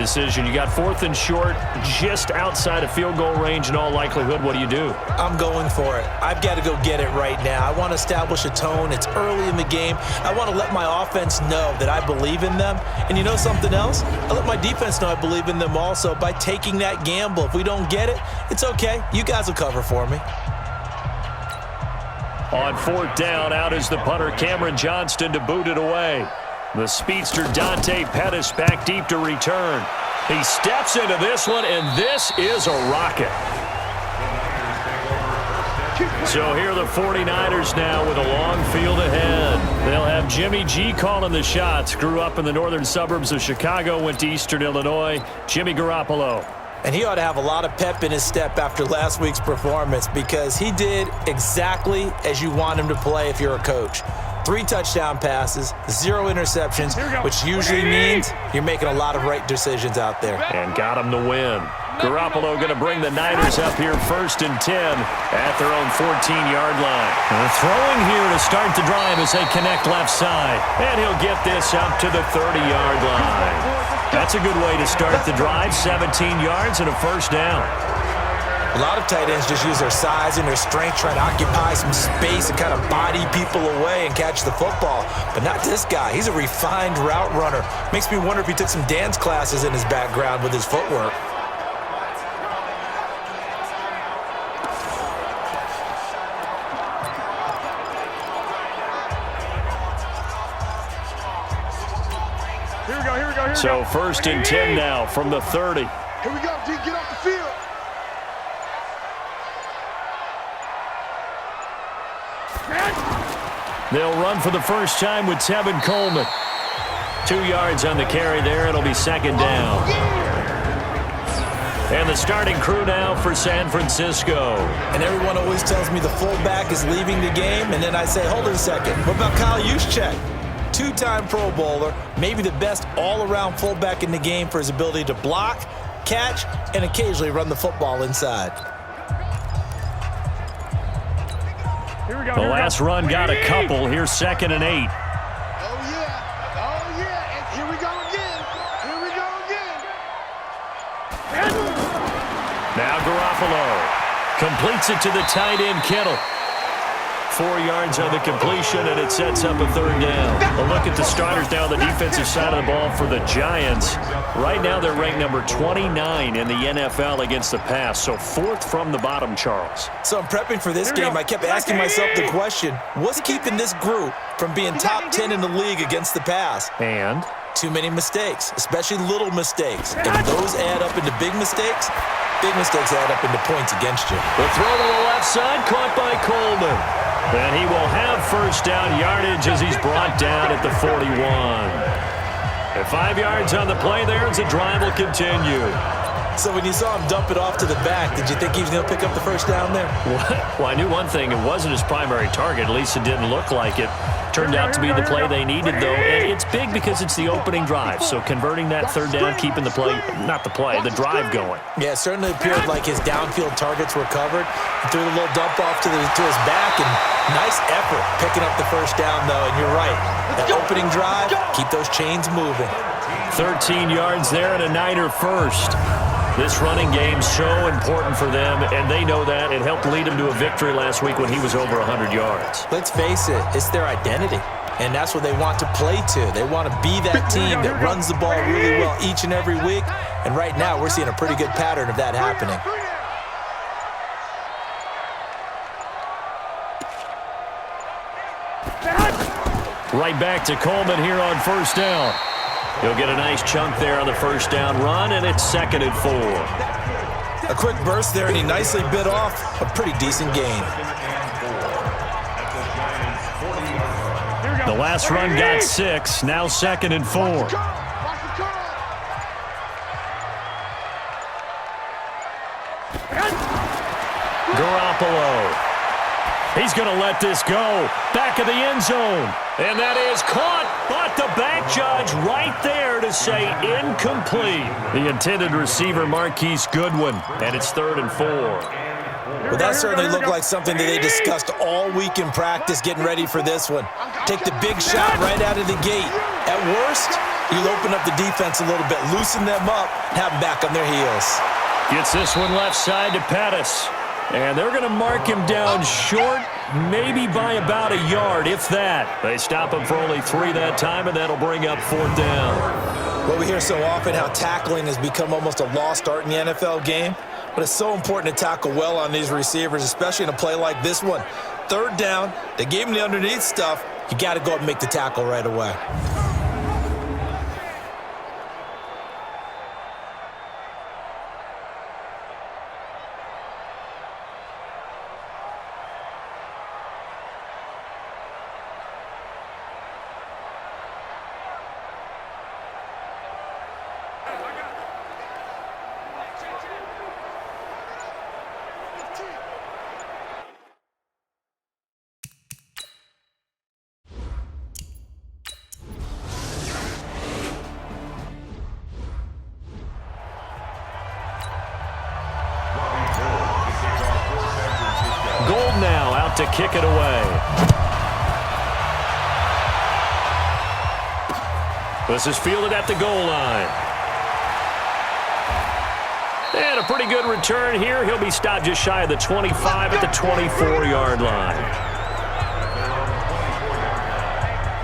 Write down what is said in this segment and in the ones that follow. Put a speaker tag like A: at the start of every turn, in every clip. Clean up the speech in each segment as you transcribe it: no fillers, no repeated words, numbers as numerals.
A: Decision. You got 4th and short, just outside of field goal range in all likelihood. What do?
B: I'm going for it. I've got to go get it right now. I want to establish a tone. It's early in the game. I want to let my offense know that I believe in them. And you know something else? I let my defense know I believe in them also by taking that gamble. If we don't get it, it's okay. You guys will cover for me.
A: On 4th down, out is the punter, Cameron Johnston, to boot it away. The speedster Dante Pettis back deep to return. He steps into this one, and this is a rocket. So here are the 49ers now with a long field ahead. They'll have Jimmy G calling the shots. Grew up in the northern suburbs of Chicago, went to Eastern Illinois. Jimmy Garoppolo.
B: And he ought to have a lot of pep in his step after last week's performance because he did exactly as you want him to play if you're a coach. 3 touchdown passes, 0 interceptions, which usually means you're making a lot of right decisions out there.
A: And got him the win. Garoppolo going to bring the Niners up here 1st and 10 at their own 14-yard line. And throwing here to start the drive as they connect left side. And he'll get this up to the 30-yard line. That's a good way to start the drive. 17 yards and a 1st down.
B: A lot of tight ends just use their size and their strength, try to occupy some space and kind of body people away and catch the football. But not this guy. He's a refined route runner. Makes me wonder if he took some dance classes in his background with his footwork.
C: Here we go.
A: So 1st and 10 now from the 30.
C: Here we go, D. Get off the field.
A: They'll run for the first time with Tevin Coleman. 2 yards on the carry there. It'll be 2nd down. And the starting crew now for San Francisco.
B: And everyone always tells me the fullback is leaving the game, and then I say, hold it a second. What about Kyle Juszczyk? 2-time Pro Bowler, maybe the best all-around fullback in the game for his ability to block, catch, and occasionally run the football inside.
A: The last run got a couple. Here's 2nd and 8.
C: Oh, yeah. And here we go again.
A: Now Garoppolo completes it to the tight end, Kittle. 4 yards on the completion, and it sets up a 3rd down. A look at the starters now on the defensive side of the ball for the Giants. Right now they're ranked number 29 in the NFL against the pass, so 4th from the bottom, Charles.
B: So I'm prepping for this game. I kept asking myself the question, what's keeping this group from being top 10 in the league against the pass?
A: And?
B: Too many mistakes, especially little mistakes. And if those add up into big mistakes add up into points against you.
A: The throw to the left side, caught by Coleman. And he will have 1st down yardage as he's brought down at the 41. And 5 yards on the play there as the drive will continue.
B: So when you saw him dump it off to the back, did you think he was going to pick up the 1st down there?
A: Well, I knew one thing. It wasn't his primary target. At least it didn't look like it. Turned out to be the play they needed, though. And it's big because it's the opening drive. So converting that 3rd down, keeping the play, not the play, the drive going.
B: Yeah, it certainly appeared like his downfield targets were covered. He threw the little dump off to his back, and nice effort picking up the 1st down, though. And you're right. That opening drive, keep those chains moving.
A: 13 yards there and a Niner 1st. This running game's so important for them, and they know that. It helped lead them to a victory last week when he was over 100 yards.
B: Let's face it, it's their identity, and that's what they want to play to. They want to be that team that runs the ball really well each and every week, and right now we're seeing a pretty good pattern of that happening.
A: Right back to Coleman here on 1st down. He'll get a nice chunk there on the 1st down run, and it's 2nd and 4.
B: A quick burst there, and he nicely bit off a pretty decent gain.
A: The last run got 6, now 2nd and 4. Garoppolo. He's going to let this go. Back of the end zone. And that is caught, but the back judge right there to say incomplete. The intended receiver, Marquise Goodwin, and it's 3rd and 4.
B: Well, that certainly looked like something that they discussed all week in practice getting ready for this one. Take the big shot right out of the gate. At worst, You'll open up the defense a little bit, loosen them up, have them back on their heels.
A: Gets this one left side to Pettis. And they're going to mark him down short, maybe by about a yard, if that. They stop him for only 3 that time, and that'll bring up 4th down.
B: Well, we hear so often how tackling has become almost a lost art in the NFL game. But it's so important to tackle well on these receivers, especially in a play like this one. 3rd down, they gave him the underneath stuff. You got to go up and make the tackle right away.
A: Gold now out to kick it away. This is fielded at the goal line. And a pretty good return here. He'll be stopped just shy of the 25 at the 24-yard line.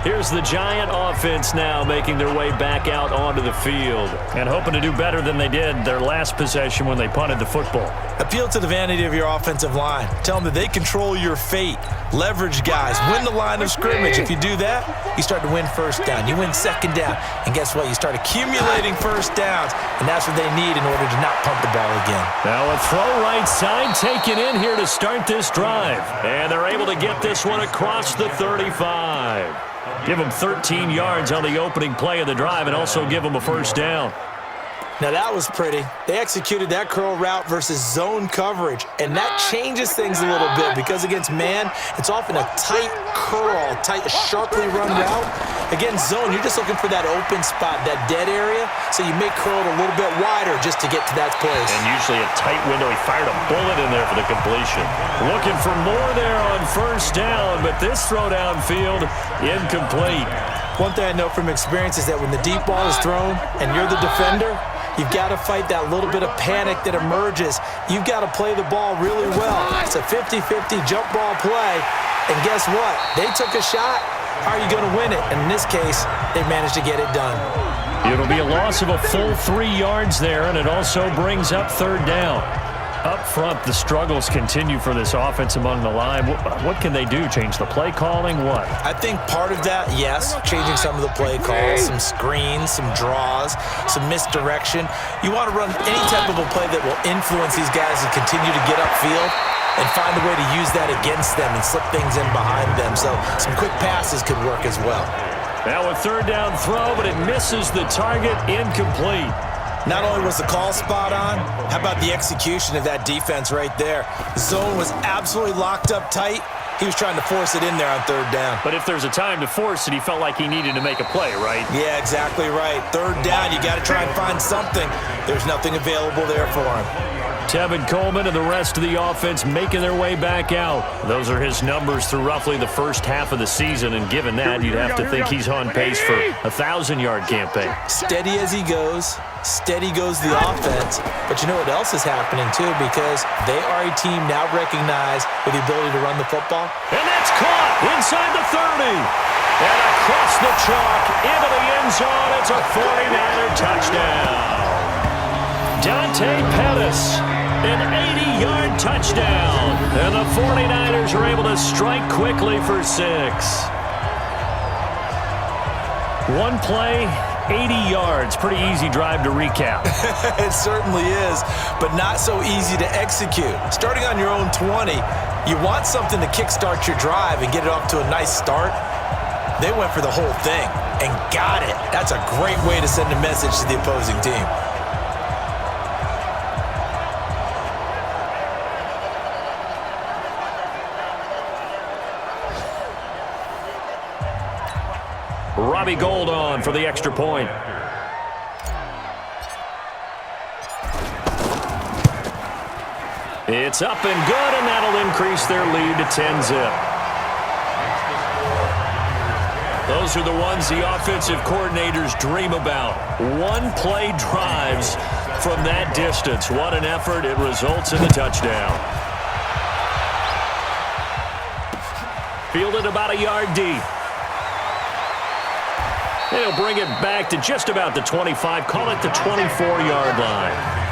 A: Here's the Giant offense now making their way back out onto the field and hoping to do better than they did their last possession when they punted the football.
B: Appeal to the vanity of your offensive line. Tell them that they control your fate. Leverage guys. Win the line of scrimmage. If you do that, you start to win 1st down. You win 2nd down. And guess what? You start accumulating 1st downs. And that's what they need in order to not punt the ball again.
A: Now a throw right side taken in here to start this drive. And they're able to get this one across the 35. Give them 13 yards on the opening play of the drive and also give them a 1st down.
B: Now that was pretty. They executed that curl route versus zone coverage, and that changes things a little bit because against man, it's often a tight curl, sharply run route. Against zone, you're just looking for that open spot, that dead area, so you may curl it a little bit wider just to get to that place.
A: And usually a tight window. He fired a bullet in there for the completion. Looking for more there on 1st down, but this throw downfield, incomplete.
B: One thing I know from experience is that when the deep ball is thrown and you're the defender, you've got to fight that little bit of panic that emerges. You've got to play the ball really well. It's a 50-50 jump ball play. And guess what? They took a shot. How are you going to win it? And in this case, they managed to get it done.
A: It'll be a loss of a full 3 yards there, and it also brings up 3rd down. Up front, the struggles continue for this offense among the line. What can they do? Change the play calling? What?
B: I think part of that, yes, changing some of the play calls, some screens, some draws, some misdirection. You want to run any type of a play that will influence these guys to continue to get upfield and find a way to use that against them and slip things in behind them. So some quick passes could work as well.
A: Now a 3rd down throw, but it misses the target, incomplete.
B: Not only was the call spot on, how about the execution of that defense right there? The zone was absolutely locked up tight. He was trying to force it in there on 3rd down.
A: But if there's a time to force it, he felt like he needed to make a play, right?
B: Yeah, exactly right. 3rd down, you got to try and find something. There's nothing available there for him.
A: Tevin Coleman and the rest of the offense making their way back out. Those are his numbers through roughly the 1st half of the season, and given that, you'd have to think he's on pace for a 1,000-yard campaign.
B: Steady as he goes. Steady goes the offense. But you know what else is happening, too, because they are a team now recognized with the ability to run the football.
A: And that's caught inside the 30. And across the chalk into the end zone. It's a 49er touchdown. Dante Pettis, an 80-yard touchdown. And the 49ers are able to strike quickly for 6. One play, 80 yards. Pretty easy drive to recap.
B: It certainly is, but not so easy to execute. Starting on your own 20, you want something to kickstart your drive and get it off to a nice start. They went for the whole thing and got it. That's a great way to send a message to the opposing team.
A: Robbie Gould on for the extra point. It's up and good, and that'll increase their lead to 10-zip. Those are the ones the offensive coordinators dream about. One-play drives from that distance. What an effort. It results in the touchdown. Fielded about a yard deep. And he'll bring it back to just about the 25. Call it the 24-yard line.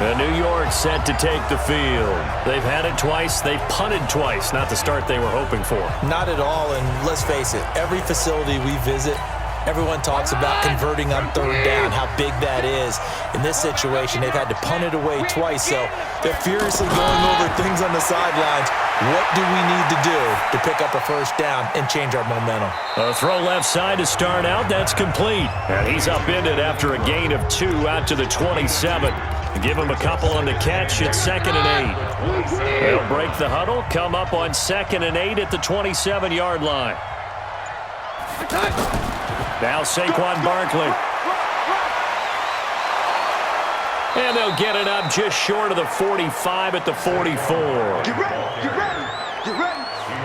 A: And New York set to take the field. They've had it twice. They've punted twice. Not the start they were hoping for.
B: Not at all, and let's face it, every facility we visit, everyone talks about converting on third down, how big that is. In this situation, they've had to punt it away twice, so they're furiously going over things on the sidelines. What do we need to do to pick up a first down and change our momentum?
A: A throw left side to start out. That's complete. And he's upended after a gain of 2 out to the 27. Give him a couple on the catch. It's 2nd and 8. They'll break the huddle, come up on 2nd and 8 at the 27-yard line. Now Saquon Barkley. And they'll get it up just short of the 45 at the 44.
C: Get ready, get ready, get ready.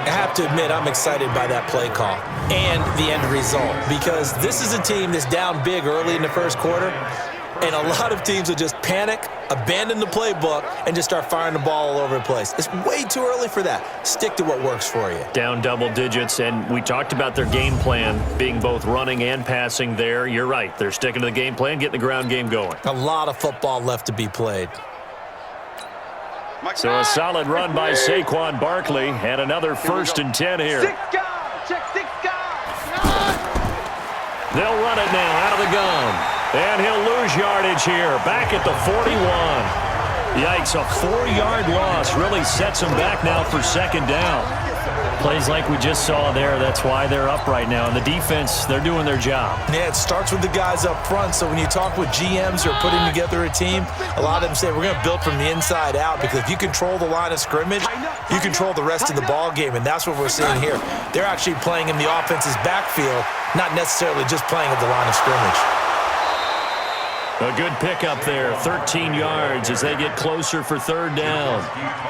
B: I have to admit, I'm excited by that play call and the end result, because this is a team that's down big early in the first quarter, and a lot of teams will just panic, abandon the playbook, and just start firing the ball all over the place. It's way too early for that. Stick to what works for you.
A: Down double digits, and we talked about their game plan being both running and passing there. You're right. They're sticking to the game plan, getting the ground game going.
B: A lot of football left to be played.
A: So a solid run by Saquon Barkley, and another 1st and 10 here.
C: Check 6 guys.
A: They'll run it now out of the gun. And he'll lose yardage here, back at the 41. Yikes, a 4-yard loss really sets him back now for 2nd down. Plays like we just saw there, that's why they're up right now. And the defense, they're doing their job.
B: Yeah, it starts with the guys up front. So when you talk with GMs who are putting together a team, a lot of them say we're going to build from the inside out, because if you control the line of scrimmage, you control the rest of the ball game, and that's what we're seeing here. They're actually playing in the offense's backfield, not necessarily just playing at the line of scrimmage.
A: A good pickup there, 13 yards as they get closer for 3rd down.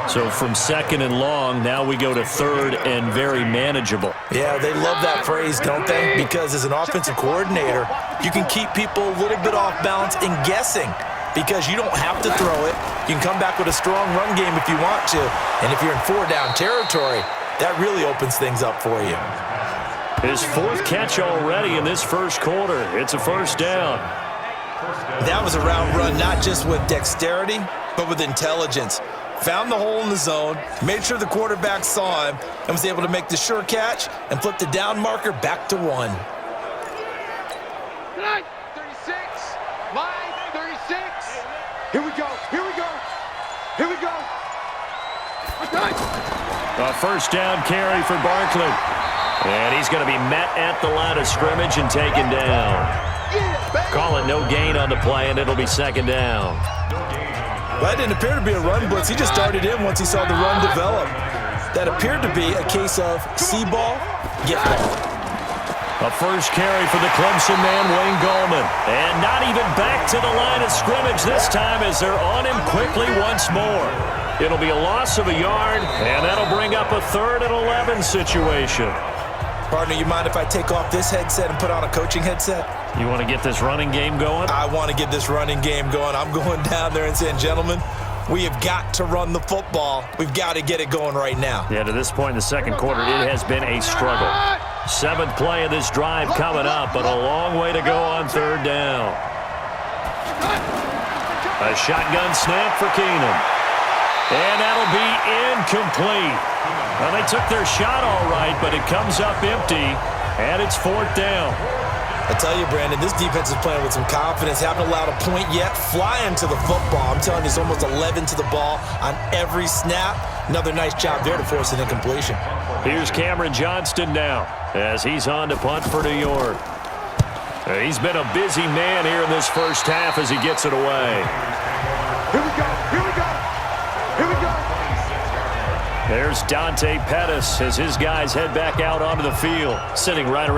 A: So from 2nd and long, now we go to 3rd and very manageable.
B: Yeah, they love that phrase, don't they? Because as an offensive coordinator, you can keep people a little bit off balance and guessing, because you don't have to throw it. You can come back with a strong run game if you want to. And if you're in 4-down territory, that really opens things up for you.
A: His 4th catch already in this first quarter. It's a 1st down.
B: That was a route run, not just with dexterity, but with intelligence. Found the hole in the zone, made sure the quarterback saw him, and was able to make the sure catch and flip the down marker back to 1.
C: 36, line 36. Here we go, here we go, here we go.
A: A 1st down carry for Barkley. And he's going to be met at the line of scrimmage and taken down. Call it no gain on the play, and it'll be 2nd down.
B: Well, that didn't appear to be a run blitz. He just started in once he saw the run develop. That appeared to be a case of see ball, get ball.
A: A first carry for the Clemson man, Wayne Gallman. And not even back to the line of scrimmage this time as they're on him quickly once more. It'll be a loss of a yard, and that'll bring up a 3rd and 11 situation.
B: Partner, you mind if I take off this headset and put on a coaching headset?
A: You want to get this running game going?
B: I want to get this running game going. I'm going down there and saying, gentlemen, we have got to run the football. We've got to get it going right now.
A: Yeah, to this point in the second quarter, it has been a struggle. 7th play of this drive coming up, but a long way to go on 3rd down. A shotgun snap for Keenum. And that'll be incomplete. Well, they took their shot all right, but it comes up empty, and it's 4th down.
B: I tell you, Brandon, this defense is playing with some confidence. Haven't allowed a point yet. Flying to the football. I'm telling you, it's almost 11 to the ball on every snap. Another nice job there to force an incompletion.
A: Here's Cameron Johnston now as he's on to punt for New York. He's been a busy man here in this first half as he gets it away.
C: Here we go, here we go, here we go.
A: There's Dante Pettis as his guys head back out onto the field, sitting right around